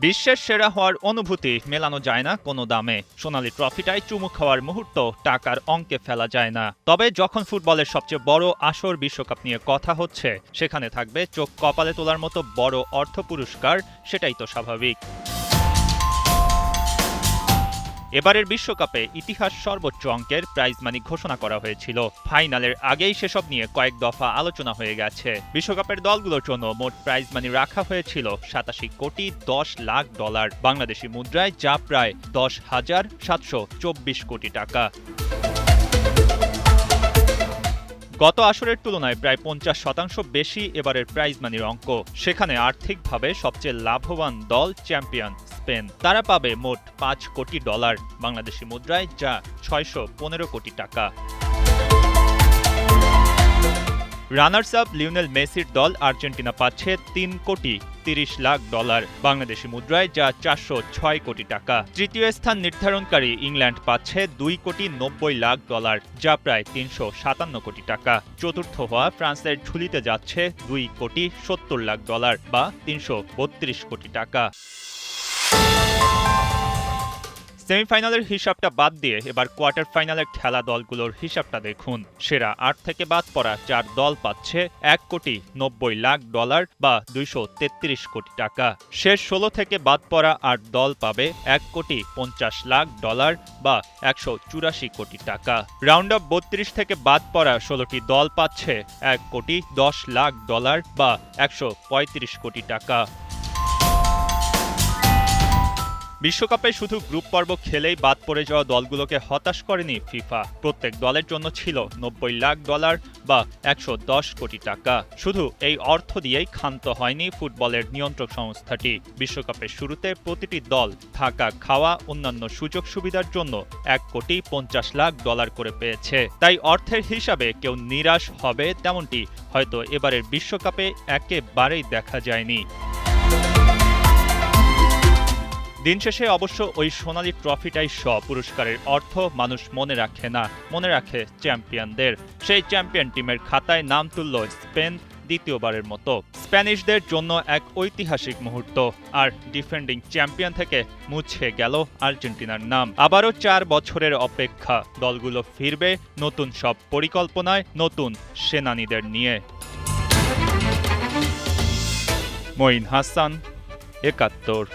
বিশ্বের সেরা হওয়ার অনুভূতি মেলানো যায় না কোনো দামে। সোনালি ট্রফিটাই চুমু খাওয়ার মুহূর্ত টাকার অঙ্কে ফেলা যায় না। তবে যখন ফুটবলের সবচেয়ে বড় আসর বিশ্বকাপ নিয়ে কথা হচ্ছে, সেখানে থাকবে চোখ কপালে তোলার মতো বড় অর্থ পুরস্কার, সেটাই তো স্বাভাবিক। এবারের বিশ্বকাপে ইতিহাস সর্বোচ্চ অঙ্কের প্রাইজ মানি ঘোষণা করা হয়েছিল। ফাইনালের আগেই সেসব নিয়ে কয়েক দফা আলোচনা হয়ে গেছে। বিশ্বকাপের দলগুলোর জন্য মোট প্রাইজ মানি রাখা হয়েছিল 87,10,00,000 বাংলাদেশি মুদ্রায়, যা প্রায় 10,724 কোটি টাকা। গত আসরের তুলনায় প্রায় 50% বেশি এবারের প্রাইজ মানির অঙ্ক। সেখানে আর্থিকভাবে সবচেয়ে লাভবান দল চ্যাম্পিয়ন স্পেন। তারা পাবে মোট $5 কোটি বাংলাদেশি মুদ্রায়, যা 615 কোটি টাকা। রানার্স আপ লিওনেল মেসির দল আর্জেন্টিনা পাচ্ছে $3,30,00,000 বাংলাদেশি মুদ্রায়, যা 406 কোটি টাকা। তৃতীয় স্থান নির্ধারণকারী ইংল্যান্ড পাচ্ছে $2,90,00,000, যা প্রায় 357 কোটি টাকা। চতুর্থ হওয়া ফ্রান্সের ঝুলিতে যাচ্ছে $2,70,00,000 বা 332 কোটি টাকা। সেমিফাইনালের হিসাবটা বাদ দিয়ে এবার কোয়ার্টার ফাইনালের খেলা দলগুলোর হিসাবটা দেখুন। সেরা 8 থেকে বাদ পড়া 4 দল পাচ্ছে $1,90,00,000 বা 233 কোটি টাকা। শেষ 16 থেকে বাদ পড়া 8 দল পাবে $1,50,00,000 বা 184 কোটি টাকা। রাউন্ড অফ 32 থেকে বাদ পড়া 16টি দল পাচ্ছে $1,10,00,000 বা 135 কোটি টাকা। বিশ্বকাপে শুধু গ্রুপ পর্ব খেলেই বাদ পড়ে যাওয়া দলগুলোকে হতাশ করেনি ফিফা। প্রত্যেক দলের জন্য ছিল $90,00,000 বা 110 কোটি টাকা। শুধু এই অর্থ দিয়েই ক্ষান্ত হয়নি ফুটবলের নিয়ন্ত্রক সংস্থাটি। বিশ্বকাপের শুরুতে প্রতিটি দল থাকা, খাওয়া, অন্যান্য সুযোগ সুবিধার জন্য $1,50,00,000 করে পেয়েছে। তাই অর্থের হিসাবে কেউ নিরাশ হবে তেমনটি হয়তো এবারের বিশ্বকাপে একেবারেই দেখা যায়নি। দিন শেষে অবশ্য ওই সোনালি ট্রফিটাই সব। পুরস্কারের অর্থ মানুষ মনে রাখে না, মনে রাখে চ্যাম্পিয়নদের। সেই চ্যাম্পিয়ন টিমের খাতায় নাম তুলল স্পেন দ্বিতীয়বারের মতো। স্প্যানিশদের জন্য এক ঐতিহাসিক মুহূর্ত। আর ডিফেন্ডিং চ্যাম্পিয়ন থেকে মুছে গেল আর্জেন্টিনার নাম। আবারও 4 বছরের অপেক্ষা। দলগুলো ফিরবে নতুন সব পরিকল্পনায়, নতুন সেনানীদের নিয়ে। মঈন হাসান, ৭১।